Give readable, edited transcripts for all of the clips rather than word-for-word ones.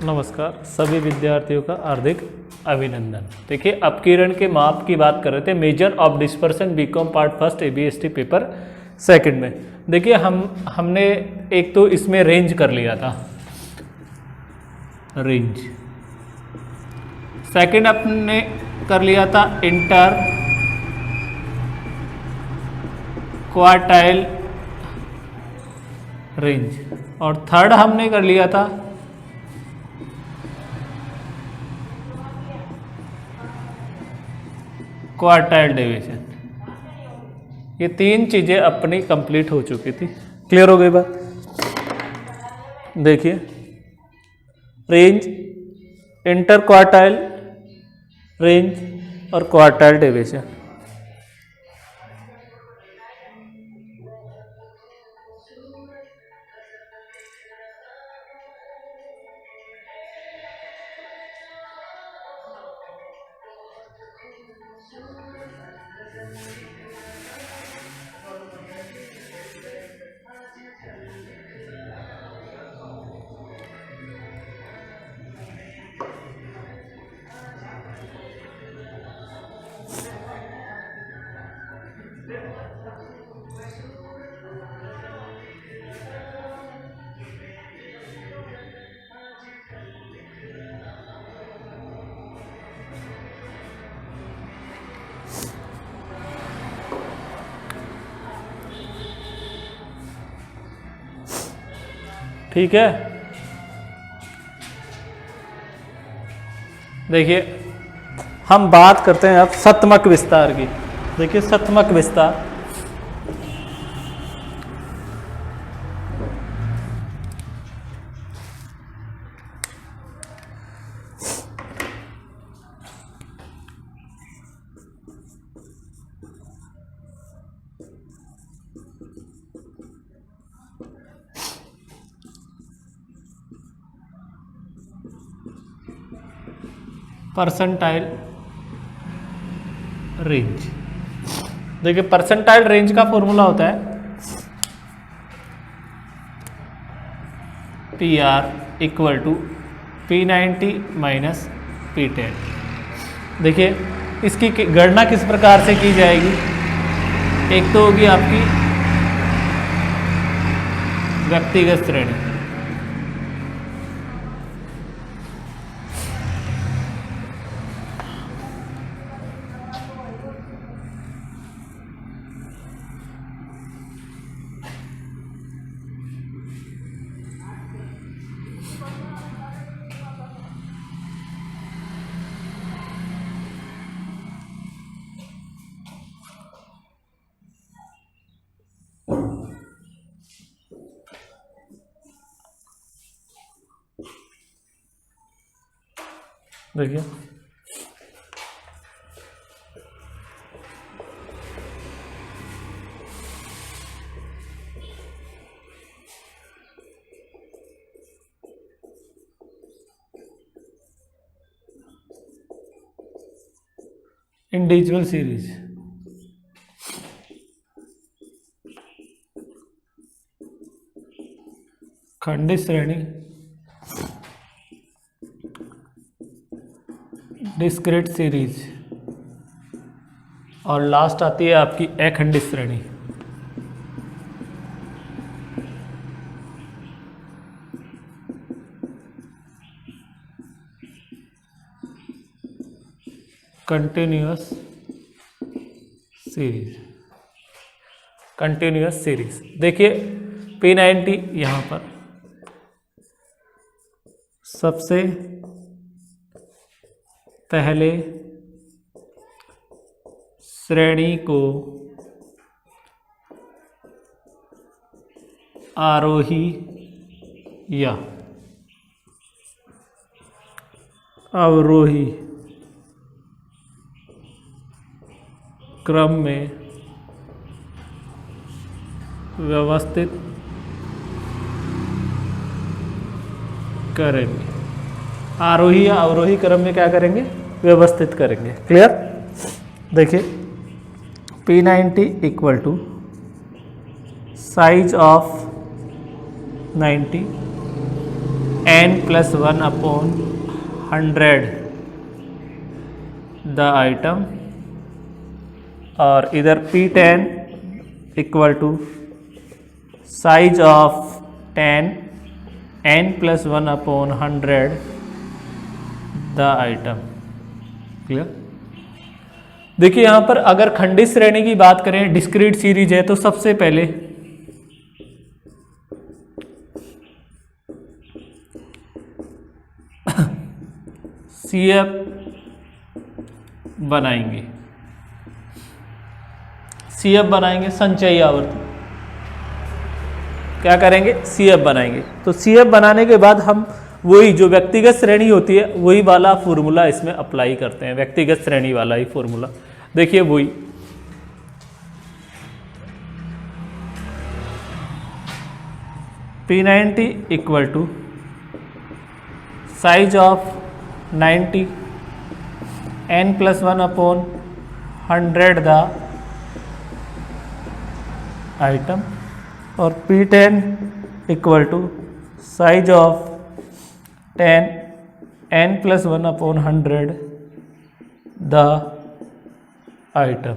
नमस्कार सभी विद्यार्थियों का हार्दिक अभिनंदन। देखिए अपकिरण के माप की बात कर रहे थे, major of dispersion B Com part first ABST paper second में। देखिए हमने एक तो इसमें रेंज कर लिया था, रेंज। सेकंड अपने कर लिया था इंटर क्वार्टाइल रेंज, और थर्ड हमने कर लिया था क्वार्टाइल डेविएशन। ये तीन चीजें अपनी कंप्लीट हो चुकी थी। क्लियर हो गई बात? देखिए रेंज, इंटर क्वार्टाइल रेंज और क्वार्टाइल डेविएशन। ठीक है, देखिए हम बात करते हैं अब सतमक विस्तार की। देखिए सतमक विस्तार, परसेंटाइल रेंज। देखिए परसेंटाइल रेंज का फॉर्मूला होता है PR equal to P90 minus P10। देखिए इसकी गणना किस प्रकार से की जाएगी। एक तो होगी आपकी व्यक्तिगत श्रेणी, देखिए इंडिविजुअल सीरीज, खंडित श्रेणी, डिस्क्रीट सीरीज, और लास्ट आती है आपकी अखंडित श्रेणी। Continuous series, continuous series. देखिए P90 यहाँ पर सबसे पहले श्रेणी को आरोही या अवरोही क्रम में व्यवस्थित करेंगे। आरोही या अवरोही क्रम में क्या करेंगे? व्यवस्थित करेंगे। क्लियर? देखिए P90 equal to size of 90 n+1/100 the item, और इधर P10 equal to size of 10 n+1/100 the item. Clear? देखिए यहां पर अगर खंडित श्रेणी की बात करें, डिस्क्रीट सीरीज है, तो सबसे पहले CF बनाएंगे, CF बनाएंगे, संचयी आवर्ती क्या करेंगे, CF बनाएंगे। तो CF बनाने के बाद हम वही जो व्यक्तिगत श्रेणी होती है वही वाला फॉर्मूला इसमें अप्लाई करते हैं, व्यक्तिगत श्रेणी वाला ही फॉर्मूला। देखिए वही P90 equal to size of 90 n+1/100 the item, और P10 equal to size of 10 n+1/100 the item.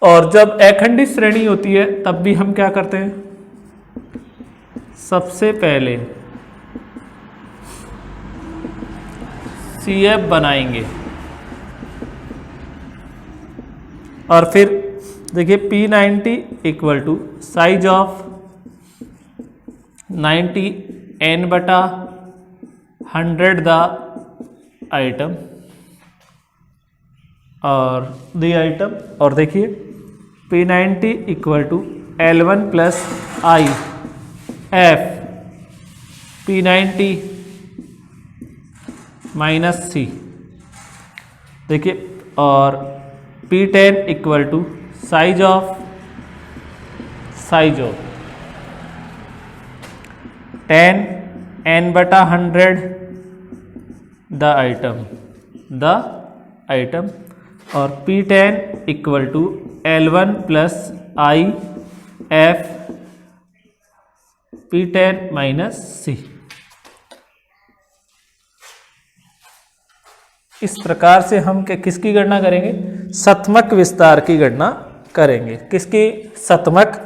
और जब अखंडित श्रेणी होती है तब भी हम क्या करते हैं, सबसे पहले CF बनाएंगे, और फिर देखिए P90 equal to size of 90 n/100 the item, और द आइटम, और देखिए P90 equal to L1 + IF P90 - C। देखिए, और P10 equal to size of 10 n/100 the item, और P10 equal to L1 + IF P10 - C। इस प्रकार से हम किसकी गणना करेंगे, सतमक विस्तार की गणना करेंगे। किसकी, सतमक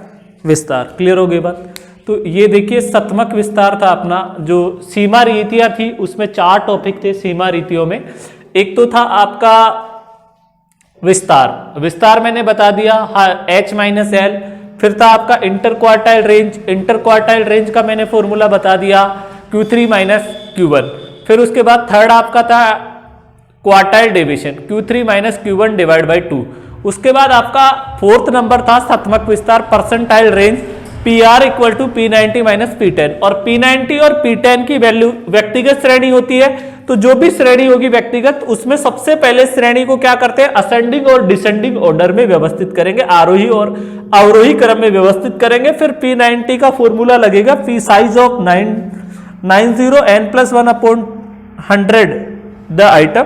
विस्तार। क्लियर हो गई बात? तो ये देखिए सतमक विस्तार था अपना। जो सीमा रीतियां थी उसमें 4 टॉपिक थे सीमा रीतियों में। एक तो था आपका विस्तार मैंने बता दिया, H-L। फिर था आपका इंटर क्वार्टाइल रेंज का मैंने फॉर्मूला बता दिया, Q3 - Q1। फिर उसके बाद थर्ड आपका था क्वार्टाइल डेविएशन, Q3 - Q1 / 2। उसके बाद आपका फोर्थ नंबर था सतमक विस्तार, percentile range, PR = P90 - P10। और P90 और P10 की वैल्यू व्यक्तिगत श्रेणी होती है, तो जो भी श्रेणी होगी व्यक्तिगत, उसमें सबसे पहले श्रेणी को क्या करते हैं, असेंडिंग और डिसेंडिंग ऑर्डर में व्यवस्थित करेंगे, आरोही और अवरोही क्रम में व्यवस्थित करेंगे। फिर P90 का फॉर्मूला लगेगा, P size of 90 n+1/100 the item.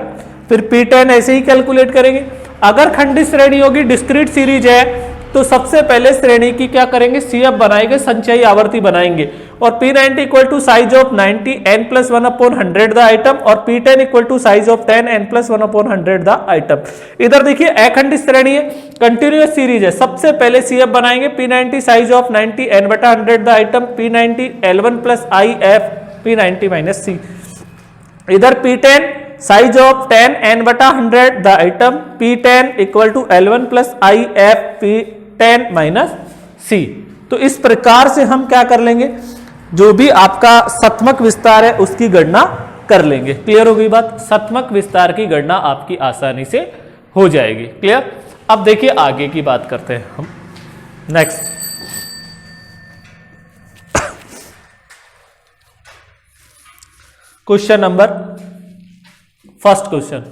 फिर P10 ऐसे ही कैलकुलेट करेंगे। अगर खंडित श्रेणी होगी, डिस्क्रीट सीरीज है, तो सबसे पहले श्रेणी की क्या करेंगे, CF बनाएंगे, संचयी आवर्ती बनाएंगे। और P90 equal to size of 90 n+1/100 the item, और P10 equal to size of 10 n+1/100 the item. इधर देखिए अखंडित श्रेणी है, कंटिन्यूअस सीरीज है। सबसे पहले CF बनाएंगे, P90 size of 90 n/100 the item, P90 L1 + IF P90 - C। इधर P10 size of 10 n/100 the item, P10 equal to L1 + IF P10 - C। तो इस प्रकार से हम क्या कर लेंगे, जो भी आपका सतमक विस्तार है उसकी गणना कर लेंगे। क्लियर हो गई बात? सतमक विस्तार की गणना आपकी आसानी से हो जाएगी। क्लियर? अब देखिए आगे की बात करते हैं हम। Next question number, first question,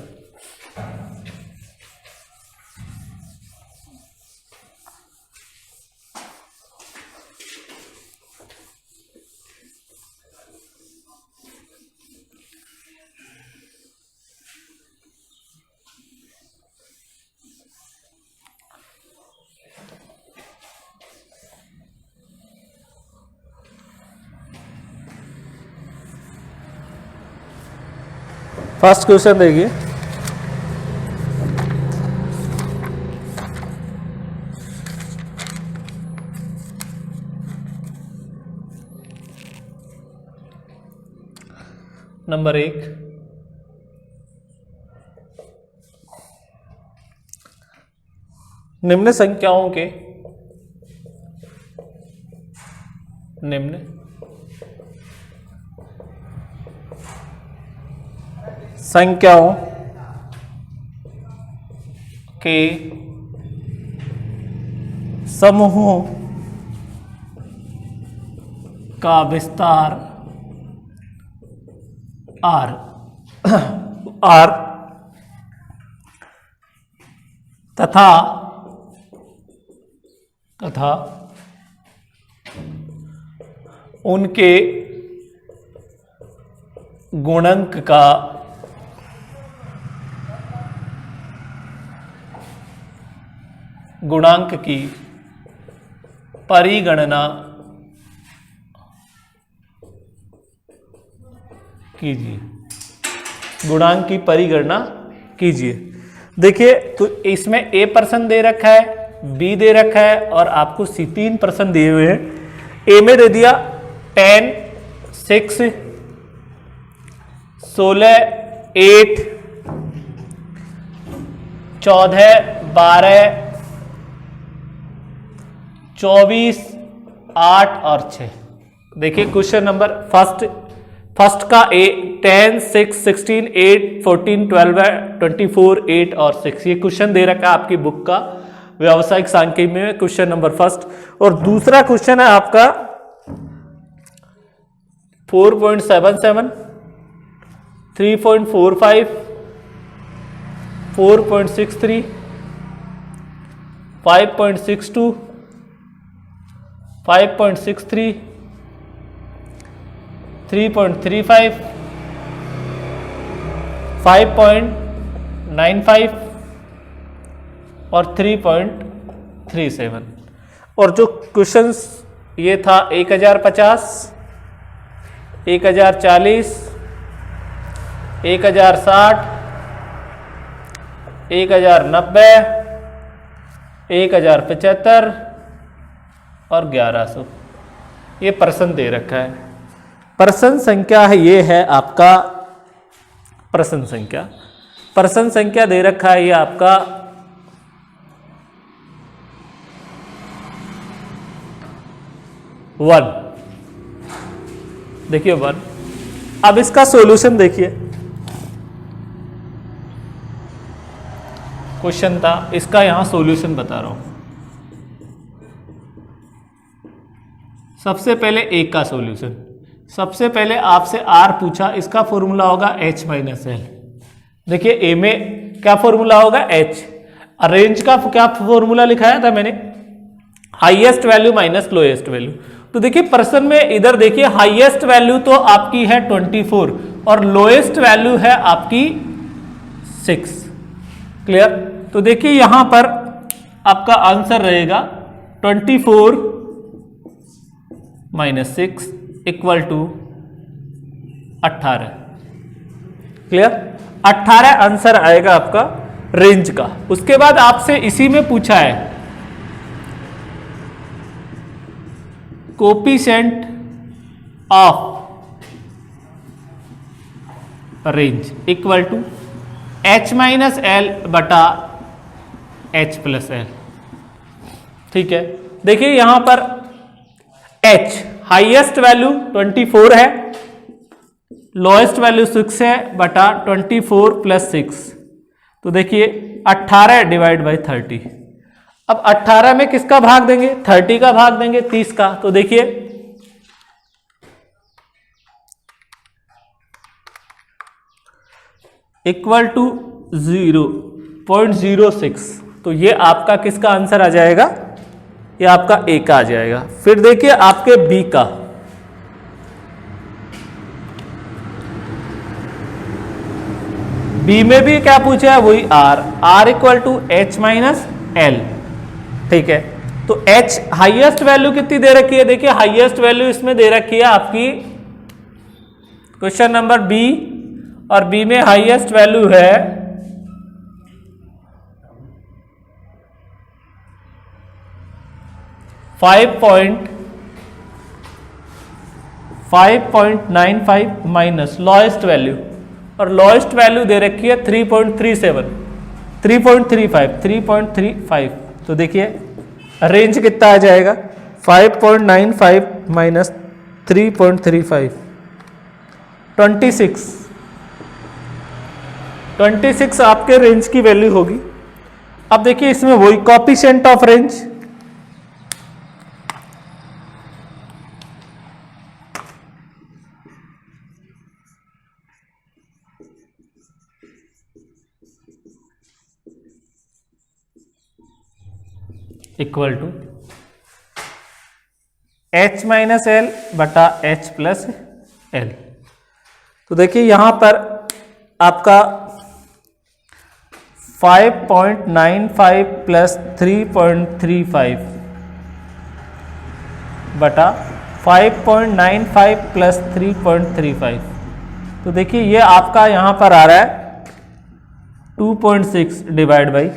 first question देखिए, नंबर 1, निम्न संख्याओं के समूहों का विस्तार R तथा उनके गुणक का गुणांक की परिगणना कीजिए। गुणांक की परिगणना कीजिए। देखिए, तो इसमें A% दे रखा है, B दे रखा है और आपको C 3% दिए हुए हैं। A में दे दिया 10, 6, 16, 8, 14, 12, 24, 8 और 6। देखिए क्वेश्चन नंबर फर्स्ट का 10, 6, 16, 8, 14, 12, 24, 8 और 6। ये क्वेश्चन दे रखा है आपकी बुक का व्यावसायिक सांख्यिकी में, क्वेश्चन नंबर फर्स्ट। और दूसरा क्वेश्चन है आपका 4.77, 3.45, 4.63, 5.62, 5.63, 3.35, 5.95 और 3.37। और जो क्वेश्चंस ये था 1050, 1040, 1060, 1090, 1075 और 1100। ये प्रश्न दे रखा है। प्रश्न संख्या है, ये है आपका प्रश्न संख्या। प्रश्न संख्या दे रखा है ये आपका 1। देखिए 1। अब इसका सॉल्यूशन देखिए, क्वेश्चन था, इसका यहां सॉल्यूशन बता रहा हूं। सबसे पहले एक का सॉल्यूशन, सबसे पहले आपसे R पूछा, इसका फॉर्मूला होगा H - L। देखिए A में क्या फॉर्मूला होगा H। रेंज का क्या फॉर्मूला लिखाया था मैंने, highest value minus lowest value. तो देखिए प्रश्न में इधर देखिए हाईएस्ट वैल्यू तो आपकी है 24 और लोएस्ट वैल्यू है आपकी 6। क्लियर। तो देखिए यहां पर आपका आंसर रहेगा 24 - 6 = 18। क्लियर। 18 आंसर आएगा आपका रेंज का। उसके बाद आपसे इसी में पूछा है coefficient of range = H - L बटा H + L। ठीक है। देखिए यहां पर H हाईएस्ट वैल्यू 24 है, लोएस्ट वैल्यू 6 है बटा 24 + 6। तो देखिए 18 / 30। अब 18 में किसका भाग देंगे, 30 का भाग देंगे 30 का। तो देखिए = 0.06। तो ये आपका किसका आंसर आ जाएगा, ये आपका A का आ जाएगा। फिर देखिए आपके B का, B में भी क्या पूछा है, वही R = H - L। ठीक है। तो H हाईएस्ट वैल्यू कितनी दे रखी है, देखिए हाईएस्ट वैल्यू इसमें दे रखी है आपकी क्वेश्चन नंबर B और बी में हाईएस्ट वैल्यू है 5.95 माइनस लॉएस्ट वैल्यू, और लॉएस्ट वैल्यू दे रखी है 3.35। तो देखिए रेंज कितना आ जाएगा 5.95 माइनस 3.35, 26 आपके रेंज की वैल्यू होगी। अब देखिए इसमें वही coefficient of range, equal to h minus L बटा h प्लस एल। तो देखिए यहां पर आपका 5.95 प्लस 3.35 बटा 5.95 प्लस 3.35। तो देखिए ये आपका यहां पर आ रहा है 2.6 डिवाइड बाई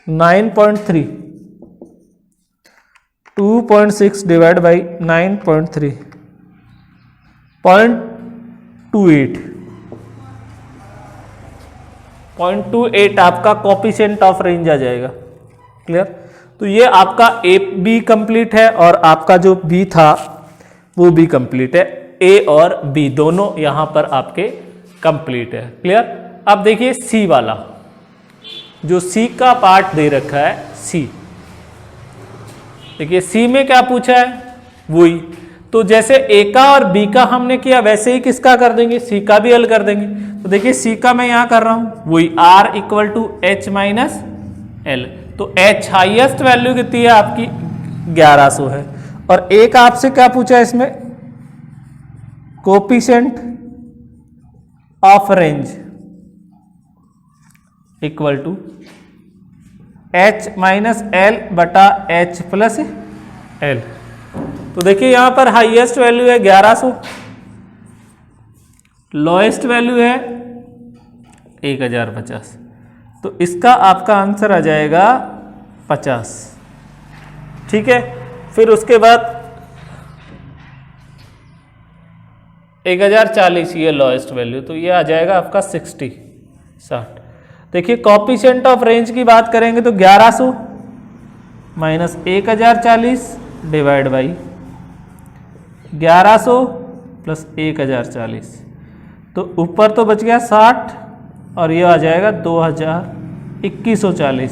9.3, 2.6 डिवाइड बाई 9.3, 0.28 आपका कोएफिशिएंट ऑफ रेंज आ जाएगा। क्लियर? तो ये आपका ए बी कंप्लीट है और आपका जो बी था वो भी कंप्लीट है। ए और बी दोनों यहां पर आपके कंप्लीट है। क्लियर? अब देखिए सी वाला, जो सी का पार्ट दे रखा है सी, देखिए सी में क्या पूछा है वही, तो जैसे ए का और बी का हमने किया वैसे ही किसका कर देंगे, सी का भी हल कर देंगे। तो देखिए सी का मैं यहां कर रहा हूं वही R equal to H minus L. तो एच हाईएस्ट वैल्यू कितनी है आपकी 1100 है, और ए का आपसे क्या पूछा है इसमें coefficient of range equal to H minus L बटा एच प्लस एल। तो देखिए यहां पर हाईएस्ट वैल्यू है 1100, लोएस्ट वैल्यू है 1050। तो इसका आपका आंसर आ जाएगा 50। ठीक है, फिर उसके बाद 1040 ये लोएस्ट वैल्यू, तो ये आ जाएगा आपका 60। देखिए कोएफिशिएंट ऑफ रेंज की बात करेंगे तो 1100 माइनस 1040 डिवाइड बाई 1100 प्लस 1040, तो ऊपर तो बच गया 60 और ये आ जाएगा 2140।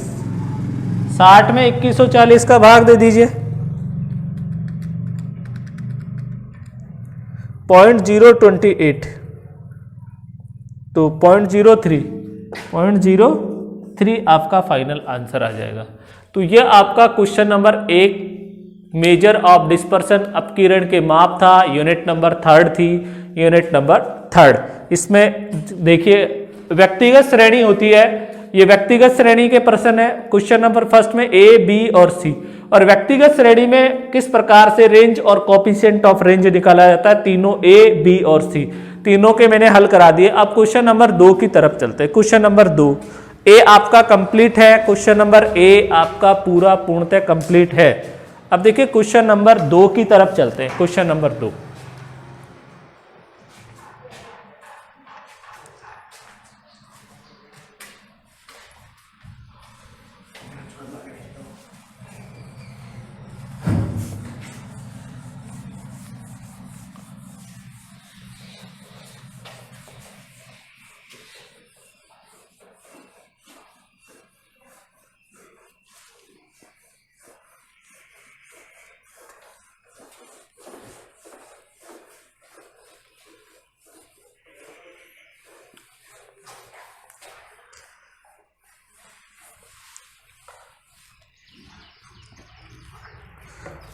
60 में 2140 का भाग दे दीजिए, 0.028, तो 0.03 आपका फाइनल आंसर आ जाएगा। तो ये आपका question number 1 major of dispersion अपकिरण के माप था, यूनिट नंबर 3 थी, यूनिट नंबर 3। इसमें देखिए व्यक्तिगत श्रेणी होती है, ये व्यक्तिगत श्रेणी के प्रश्न है। क्वेश्चन नंबर 1 में ए बी और सी, और व्यक्तिगत श्रेणी में किस प्रकार से रेंज और कोएफिशिएंट ऑफ रेंज निकाला जाता है, तीनों ए बी और सी तीनों के मैंने हल करा दिए। अब क्वेश्चन नंबर 2 की तरफ चलते हैं। क्वेश्चन नंबर 2 ए आपका कंप्लीट है, क्वेश्चन नंबर ए आपका पूरा पूर्णतः कंप्लीट है। अब देखिए क्वेश्चन नंबर 2 की तरफ चलते हैं। क्वेश्चन नंबर 2,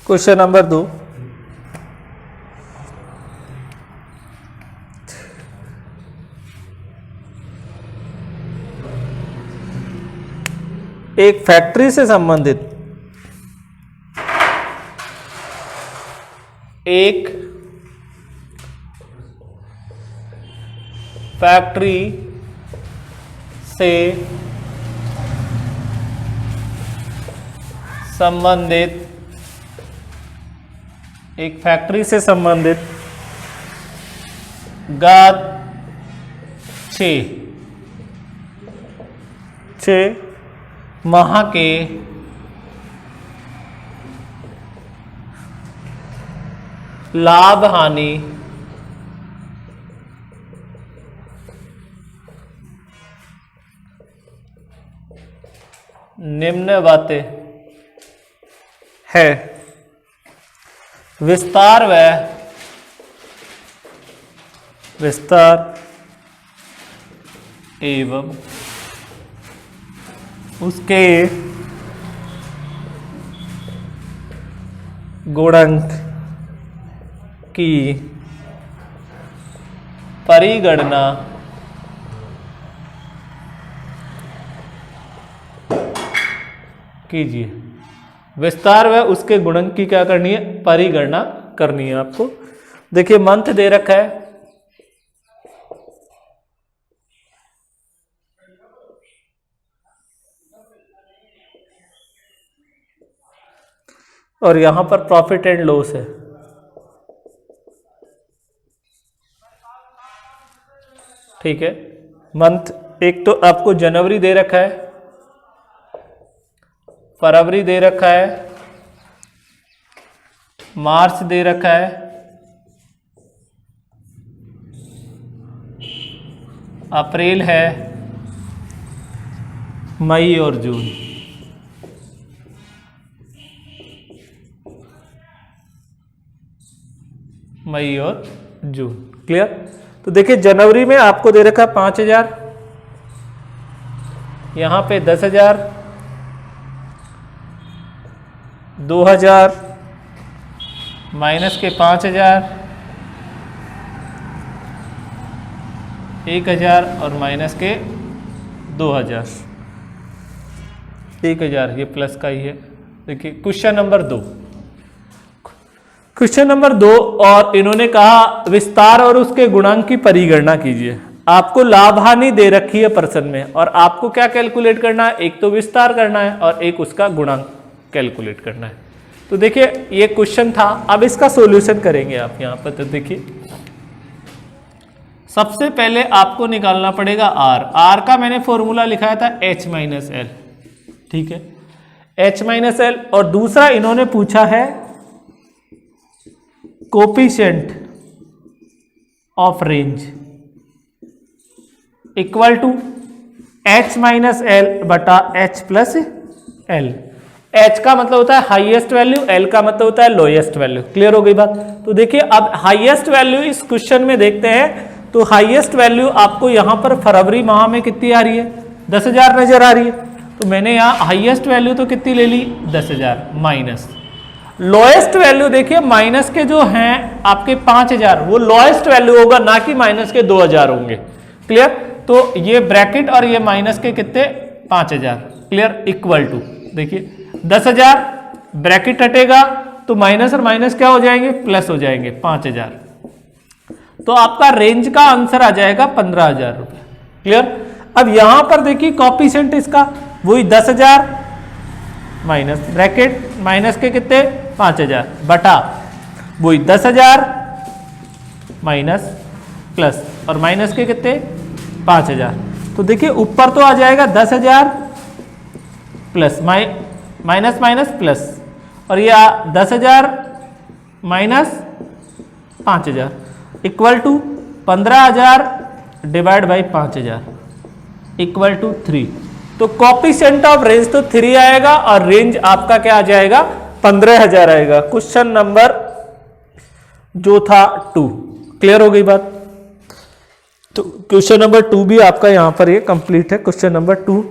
क्वेश्चन नंबर 2, एक फैक्ट्री से संबंधित एक फैक्ट्री से संबंधित गत 6 माह के लाभ हानि निम्नवत है। विस्तार एवं उसके गुणक की परिगणना कीजिए। विस्तार व उसके गुणक की क्या करनी है? परिगणना करनी है आपको। देखिए मंथ दे रखा है, और यहां पर प्रॉफिट एंड लॉस है। ठीक है, मंथ एक तो आपको जनवरी दे रखा है, फरवरी दे रखा है, मार्च दे रखा है, अप्रैल है, मई और जून। मई और जून, क्लियर। तो देखिए जनवरी में आपको दे रखा 5,000, यहां पे 10,000, 2,000 माइनस के 5,000, 1,000 और माइनस के 2,000, 1,000 ये प्लस का ही है। देखिए क्वेश्चन नंबर 2, क्वेश्चन नंबर 2, और इन्होंने कहा विस्तार और उसके गुणांक की परिगणना कीजिए। आपको लाभ हानि दे रखी है पर्सन में, और आपको क्या कैलकुलेट करना है? एक तो विस्तार करना है और एक उसका गुणांक कैलकुलेट करना है। तो देखिए ये क्वेश्चन था, अब इसका सॉल्यूशन करेंगे आप यहां पर। तो देखिए सबसे पहले आपको निकालना पड़ेगा आर। आर का मैंने फॉर्मूला लिखाया था H माइनस एल, ठीक है, H माइनस एल। और दूसरा इन्होंने पूछा है coefficient of range equal to H minus L बटा H प्लस एल। H का मतलब होता है हाईएस्ट वैल्यू, L का मतलब होता है लोएस्ट वैल्यू। क्लियर हो गई बात। तो देखिए अब हाईएस्ट वैल्यू इस क्वेश्चन में देखते हैं, तो हाईएस्ट वैल्यू आपको यहां पर फरवरी माह में कितनी आ रही है? 10,000 नजर आ रही है। तो मैंने यहां हाईएस्ट वैल्यू तो कितनी ले ली? 10,000 माइनस लोएस्ट वैल्यू। देखिए माइनस के जो हैं आपके 5,000, वो लोएस्ट वैल्यू होगा, ना कि माइनस के 2,000 होंगे। क्लियर। तो ये ब्रैकेट और ये माइनस के कितने? 5,000। क्लियर। इक्वल टू देखिए 10,000 ब्रैकेट हटेगा तो माइनस और माइनस क्या हो जाएंगे? प्लस हो जाएंगे 5,000। तो आपका रेंज का आंसर आ जाएगा 15,000 रुपए। क्लियर। अब यहां पर देखिए कॉफिशिएंट इसका वही 10,000 माइनस ब्रैकेट माइनस के कितने? 5,000 बटा वही 10,000 माइनस प्लस और माइनस के कितने? 5,000। तो देखिए ऊपर तो आ जाएगा 10,000 प्लस माइनस माइनस प्लस, और ये 10,000 minus 5,000 equal to 15,000 divide by 5,000 equal to 3। तो कॉफिशिएंट ऑफ रेंज तो 3 आएगा और रेंज आपका क्या आ जाएगा? 15,000 आएगा। क्वेश्चन नंबर जो था 2। क्लियर हो गई बात। तो क्वेश्चन नंबर 2 भी आपका यहां पर ये कंप्लीट है। क्वेश्चन नंबर 2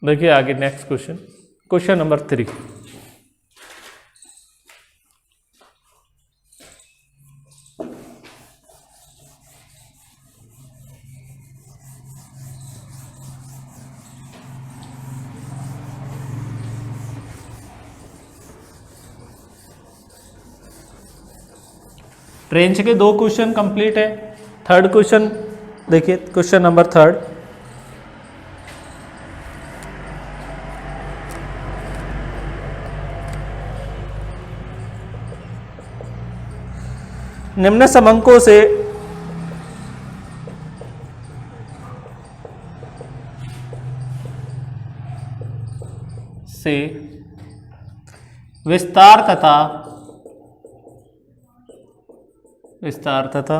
देखिए आगे next question, question number 3। Range के 2 क्वेश्चन कंप्लीट है। थर्ड क्वेश्चन देखिए, क्वेश्चन नंबर 3। निम्न समंकों से विस्तार तथा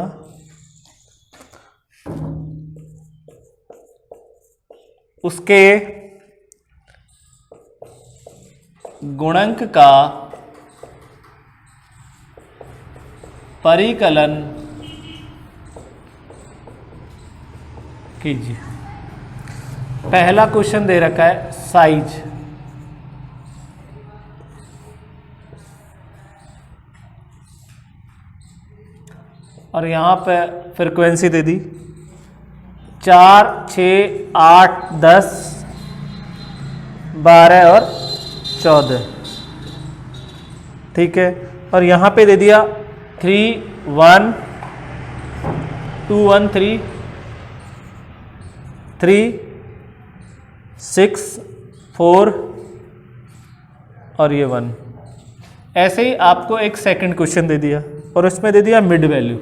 उसके गुणक का परिकलन कीजिए। पहला क्वेश्चन दे रखा है साइज, और यहां पे फ्रीक्वेंसी दे दी 4, 6, 8, 10, 12 और 14। ठीक है, और यहां पे दे दिया 3, 1, 2, 1, 3, 3, 6, 4 और ये 1। ऐसे ही आपको एक सेकंड क्वेश्चन दे दिया और उसमें दे दिया मिड वैल्यू।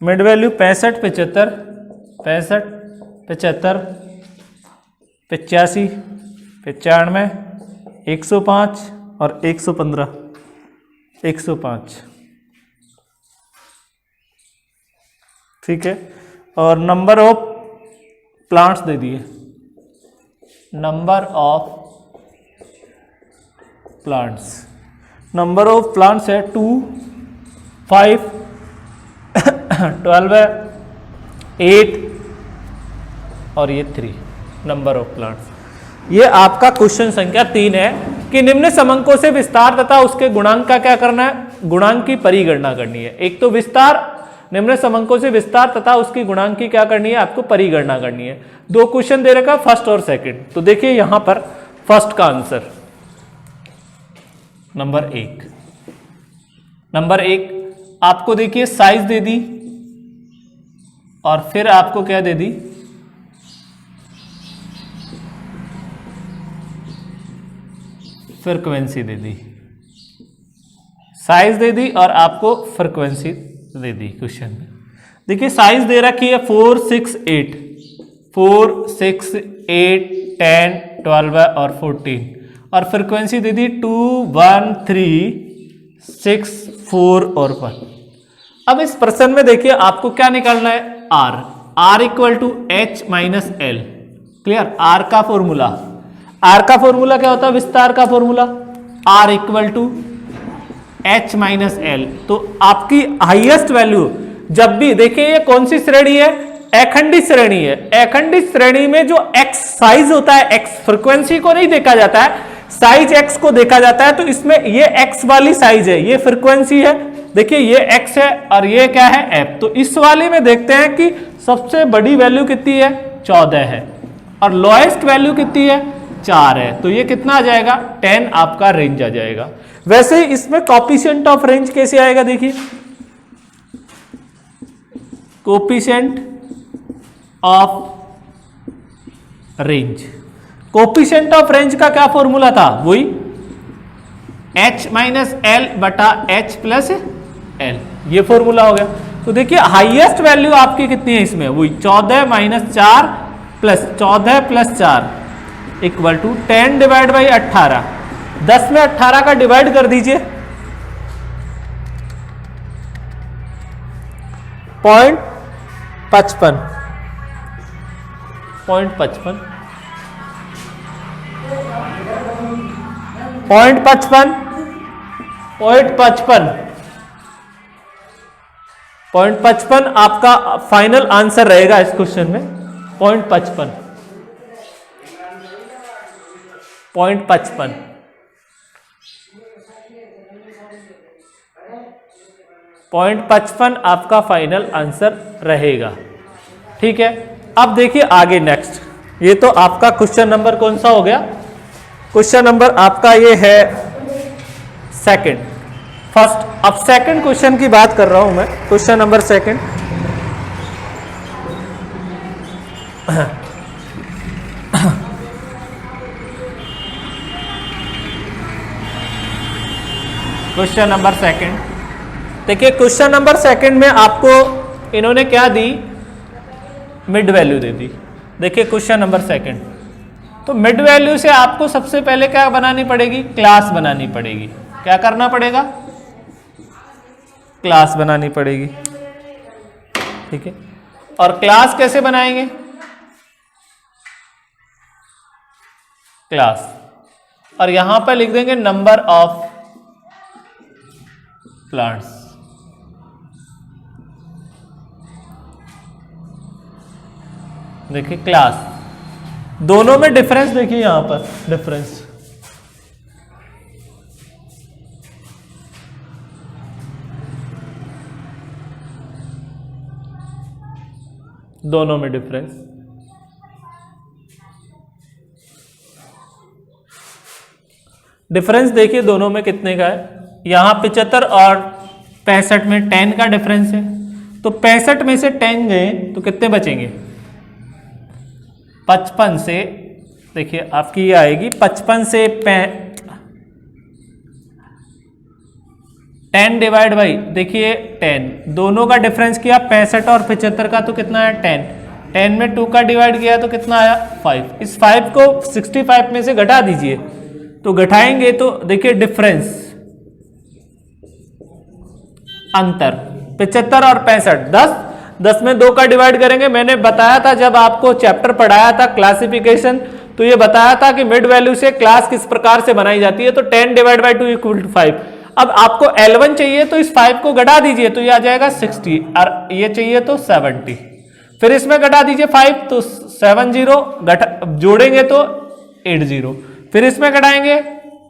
मिड वैल्यू 65, 75, 65, 75, 85, 95, 105 और 115, 105। ठीक है, और नंबर ऑफ प्लांट्स दे दिए। नंबर ऑफ प्लांट्स है 2, 5, 12 है, 8 और ये 3 नंबर ऑफ प्लांट्स। ये आपका क्वेश्चन संख्या 3 है कि निम्न समंकों से विस्तार तथा उसके गुणांक का क्या करना है, गुणांक की परिगणना करनी है। एक तो विस्तार, निम्न समंकों से विस्तार तथा उसकी गुणांक की क्या करनी है, आपको परिगणना करनी है। 2 क्वेश्चन दे रखा, फर्स्ट और सेकंड। तो देखिए यहां पर फर्स्ट का आंसर नंबर 1 आपको देखिए साइज दे दी और फिर आपको क्या दे दी, फ्रीक्वेंसी दे दी। साइज दे दी और आपको फ्रीक्वेंसी दे दी। क्वेश्चन में देखिए साइज दे रखी है 4, 6, 8, 4, 6, 8, 10, 12 और 14, और फ्रीक्वेंसी दे दी 2, 1, 3, 6, 4 और 1। अब इस प्रश्न में देखिए आपको क्या निकालना है, R equal to H minus L। Clear, R का फॉर्मूला क्या होता है, विस्तार का formula R equal to H minus L। तो आपकी हाईएस्ट वैल्यू जब भी देखिए, ये कौन सी श्रेणी है, अखंडित श्रेणी है। अखंडित श्रेणी में जो x साइज होता है, x फ्रीक्वेंसी को नहीं देखा जाता है, साइज x को देखा जाता है। तो इसमें ये x वाली साइज है, ये फ्रीक्वेंसी है। देखिए ये x है और ये क्या है, f। तो इस वाले में देखते हैं कि सबसे बड़ी वैल्यू कितनी है, 14 है, और लोएस्ट वैल्यू कितनी है, 4 है। तो ये कितना आ जाएगा, 10 आपका रेंज आ जाएगा। वैसे ही इसमें कोएफिशिएंट ऑफ रेंज कैसे आएगा, देखिए कोएफिशिएंट ऑफ रेंज का क्या फॉर्मूला था, वही H माइनस L बटा H प्लस L, ये फॉर्मूला हो गया। तो देखिए हाईएस्ट वैल्यू आपकी कितनी है इसमें, वही 14 minus 4 plus 14 plus 4 equal to 10 divide by 18। 10 में 18 का डिवाइड कर दीजिए, 0.55 0.55 आपका फाइनल आंसर रहेगा इस क्वेश्चन में। 0.55 0.55 आपका फाइनल आंसर रहेगा। ठीक है, अब देखिए आगे नेक्स्ट, ये तो आपका क्वेश्चन नंबर कौन सा हो गया, क्वेश्चन नंबर आपका ये है सेकंड। फर्स्ट, अब सेकंड क्वेश्चन की बात कर रहा हूं मैं, question number second. Question number second, देखिए क्वेश्चन नंबर सेकंड में आपको इन्होंने क्या दी, मिड वैल्यू दे दी। देखिए क्वेश्चन नंबर सेकंड, तो मिड वैल्यू से आपको सबसे पहले क्या बनानी पड़ेगी, क्लास बनानी पड़ेगी। क्या करना पड़ेगा, क्लास बनानी पड़ेगी, ठीक है। और क्लास कैसे बनाएंगे, क्लास, और यहां पर लिख देंगे नंबर ऑफ प्लांट्स। देखिए क्लास, दोनों में डिफरेंस देखिए, यहां पर डिफरेंस, दोनों में डिफरेंस, डिफरेंस देखिए दोनों में कितने का है, यहां 75 और 65 में 10 का डिफरेंस है। तो 65 में से 10 गए तो कितने बचेंगे, 55 से, देखिए आपकी ये आएगी 55 से 10 डिवाइड बाई, देखिए 10, दोनों का डिफरेंस किया 65 और 75 का, तो कितना है 10, 10 में 2 का डिवाइड किया तो कितना आया 5। इस 5 को 65 में से घटा दीजिए, तो घटाएंगे तो देखिए डिफरेंस, अंतर 75 और 65, 10 में 2 का डिवाइड करेंगे। मैंने बताया था जब आपको चैप्टर पढ़ाया था क्लासिफिकेशन, तो ये बताया था कि मिड वैल्यू से क्लास किस प्रकार से बनाई जाती है। तो 10 डिवाइड बाई 2 इक्वल टू 5। अब आपको L1 चाहिए तो इस 5 को घटा दीजिए, तो ये आ जाएगा 60, और ये चाहिए तो 70, फिर इसमें घटा दीजिए 5 तो 70, जोड़ेंगे तो 80, फिर इसमें घटाएंगे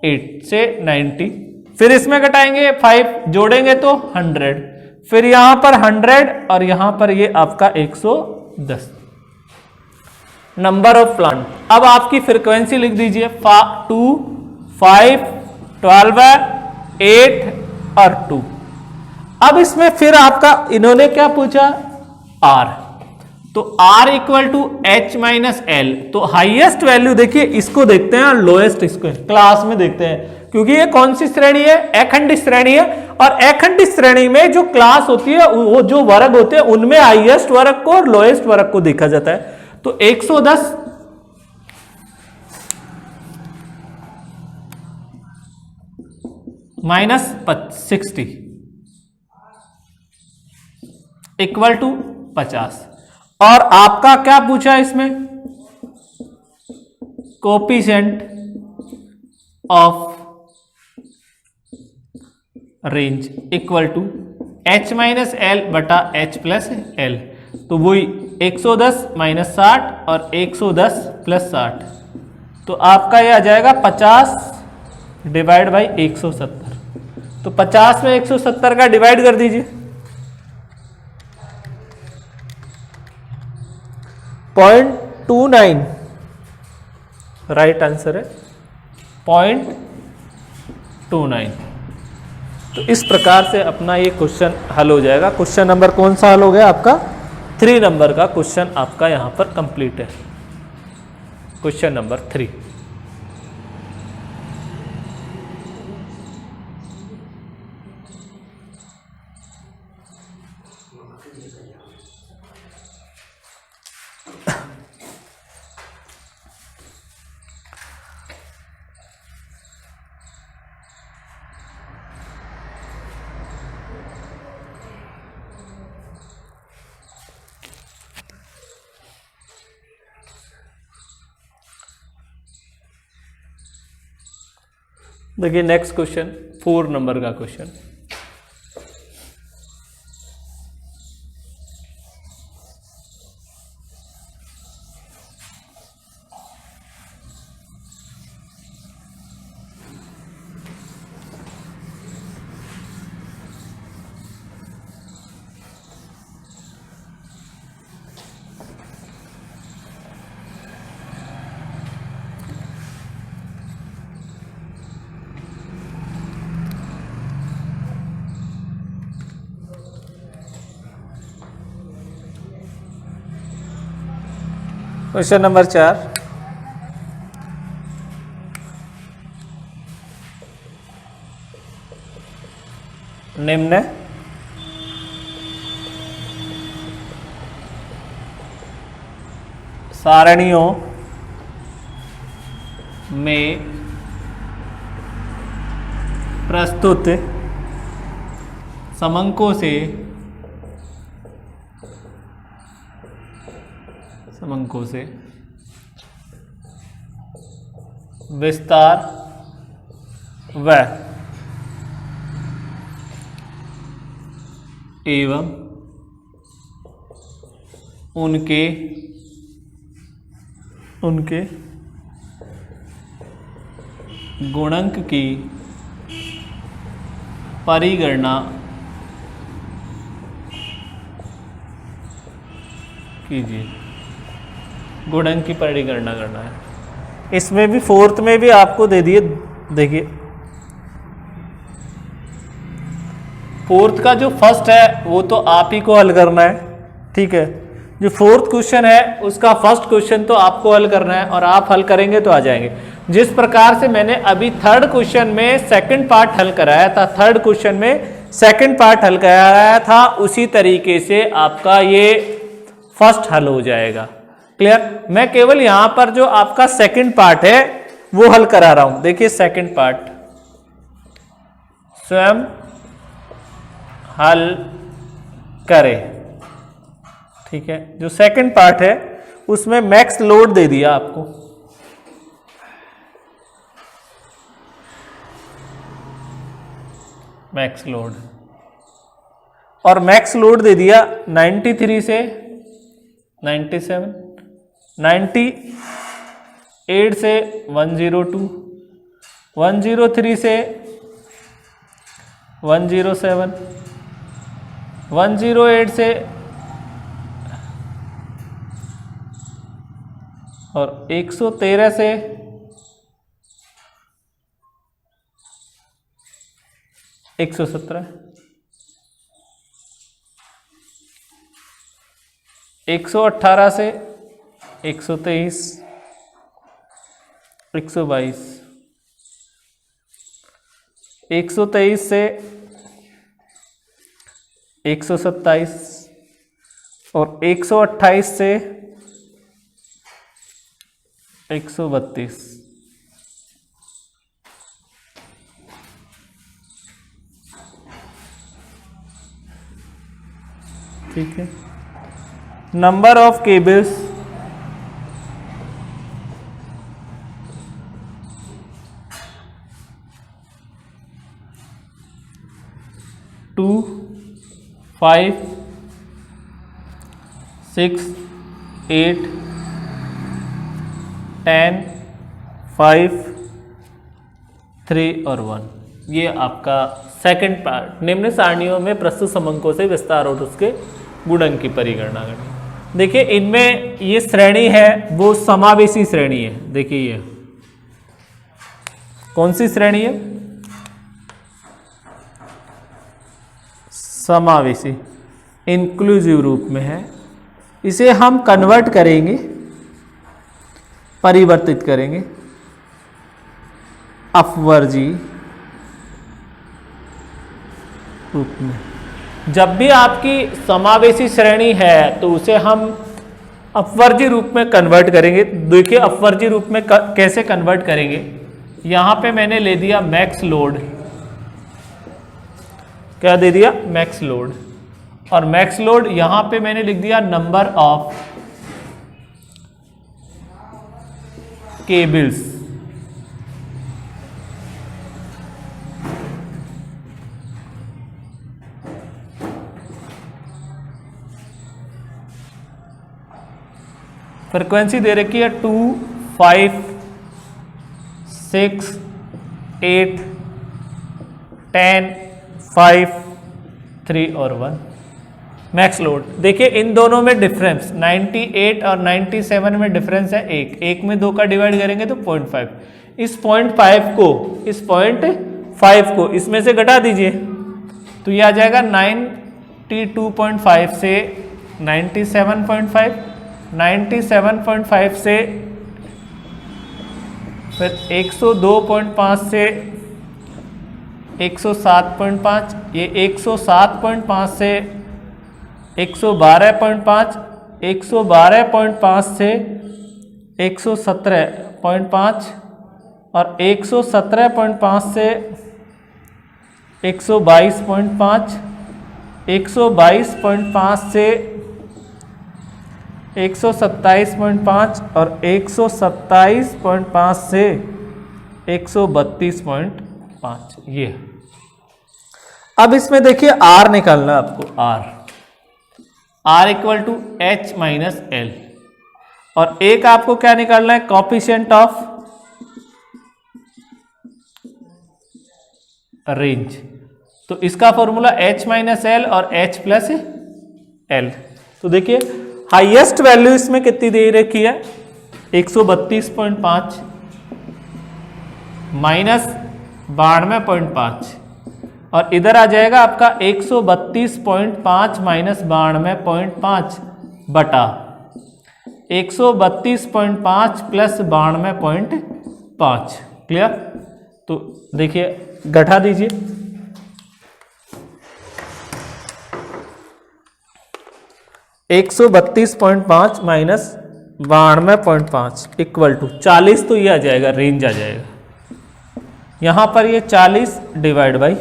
8 से 90, फिर इसमें घटाएंगे 5, जोड़ेंगे तो 100, फिर यहां पर 100 और यहां पर ये आपका 110 नंबर ऑफ प्लांट। अब आपकी फ्रीक्वेंसी लिख दीजिए 2, 5, 12, 8 और 2। अब इसमें फिर आपका इन्होंने क्या पूछा, R, तो R equal to H minus L। तो हाईएस्ट वैल्यू देखिए, इसको देखते हैं और लोएस्ट इसको क्लास में देखते हैं, क्योंकि ये कौन सी श्रेणी है, अखंड श्रेणी है, और अखंड श्रेणी में जो क्लास होती है, वो जो वर्ग होते हैं उनमें हाईएस्ट वर्ग को और लोएस्ट वर्ग को देखा जाता है। तो 110 माइनस 60 इक्वल टू 50। और आपका क्या पूछा इसमें, coefficient of range equal to H minus L बटा H प्लस L। तो वही 110 माइनस 60 और 110 प्लस 60, तो आपका यह आ जाएगा 50 डिवाइड बाई 170। तो 50 में 170 का डिवाइड कर दीजिए, 0.29 राइट आंसर है 0.29। तो इस प्रकार से अपना ये क्वेश्चन हल हो जाएगा। क्वेश्चन नंबर कौन सा हल हो गया आपका, 3 नंबर का क्वेश्चन आपका यहां पर कंप्लीट है, क्वेश्चन नंबर 3। देखिए नेक्स्ट क्वेश्चन 4 नंबर का क्वेश्चन, क्वेश्चन नंबर 4, निम्न सारणियों में प्रस्तुत समंकों से विस्तार व एवं उनके गुणक की परिगणना कीजिए। गुणक की परिगणना करना है। इसमें भी फोर्थ में भी आपको दे दिए, देखिए फोर्थ का जो फर्स्ट है वो तो आप ही को हल करना है, ठीक है। जो फोर्थ क्वेश्चन है उसका फर्स्ट क्वेश्चन तो आपको हल करना है और आप हल करेंगे तो आ जाएंगे। जिस प्रकार से मैंने अभी थर्ड क्वेश्चन में सेकंड पार्ट हल कराया था, उसी तरीके से आपका ये फर्स्ट हल हो जाएगा। क्लियर? मैं केवल यहां पर जो आपका सेकंड पार्ट है वो हल करा रहा हूं। देखिए सेकंड पार्ट स्वयं हल करें, ठीक है। जो सेकंड पार्ट है उसमें मैक्स लोड दे दिया आपको, मैक्स लोड, और मैक्स लोड दे दिया 93 से 97, 98 से 102, 103 से 107, 108 से और 113 से 117, 118 से 123, 122, 123 से 127 और 128 से 132। ठीक है। नंबर ऑफ केबल्स 2, 5, 6, 8, 10, 5, 3 और 1। ये आपका सेकंड पार्ट, निम्न सारणियों में प्रस्तुत समंकों से विस्तार और उसके गुणक की परिगणना करनी। देखिए इनमें ये श्रेणी है वो समावेशी श्रेणी है। देखिए ये कौन सी श्रेणी है? समावेशी, इंक्लूसिव रूप में है। इसे हम कन्वर्ट करेंगे, परिवर्तित करेंगे अपवर्जी रूप में। जब भी आपकी समावेशी श्रेणी है तो उसे हम अपवर्जी रूप में कन्वर्ट करेंगे। देखिए अपवर्जी रूप में कैसे कन्वर्ट करेंगे। यहां पे मैंने ले दिया मैक्स लोड, क्या दे दिया? Max load. और मैक्स लोड यहां पे मैंने लिख दिया नंबर ऑफ केबल्स। फ्रीक्वेंसी दे रखी है 2, 5, 6, 8, 10, 5, 3 और 1 मैक्स लोड। देखिए इन दोनों में डिफरेंस 98 और 97 में डिफरेंस है एक में 2 का डिवाइड करेंगे तो 0.5। इस 0.5 को इसमें से घटा दीजिए तो ये आ जाएगा 92.5 से 97.5 97.5 से फिर 102.5 से 107.5, ये 107.5 से 112.5, 112.5 से 117.5 और 117.5 से 122.5, 122.5 से 127.5 और 127.5 से 132.5। ये अब इसमें देखिए R निकालना है आपको, R equal to H minus L, और एक आपको क्या निकालना है, कोएफिशिएंट ऑफ रेंज। तो इसका फॉर्मूला H माइनस एल और H प्लस एल। तो देखिए हाईएस्ट वैल्यू इसमें कितनी दे रखी है, 132.5 माइनस 92.5, और इधर आ जाएगा आपका 132.5 माइनस 92.5 बटा 132.5 प्लस 92.5। क्लियर? तो देखिए घटा दीजिए, 132.5 माइनस 92.5 इक्वल टू 40, तो ये आ जाएगा, रेंज आ जाएगा। यहां पर ये 40 डिवाइड बाई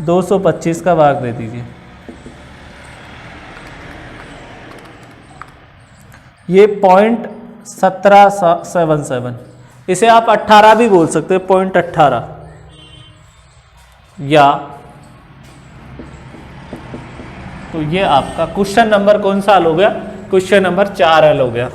225 का भाग दे दीजिए, ये 0.1777, इसे आप 18 भी बोल सकते हैं, 0.18, या तो ये आपका क्वेश्चन नंबर कौन सा हल हो गया, क्वेश्चन नंबर 4 हल हो गया।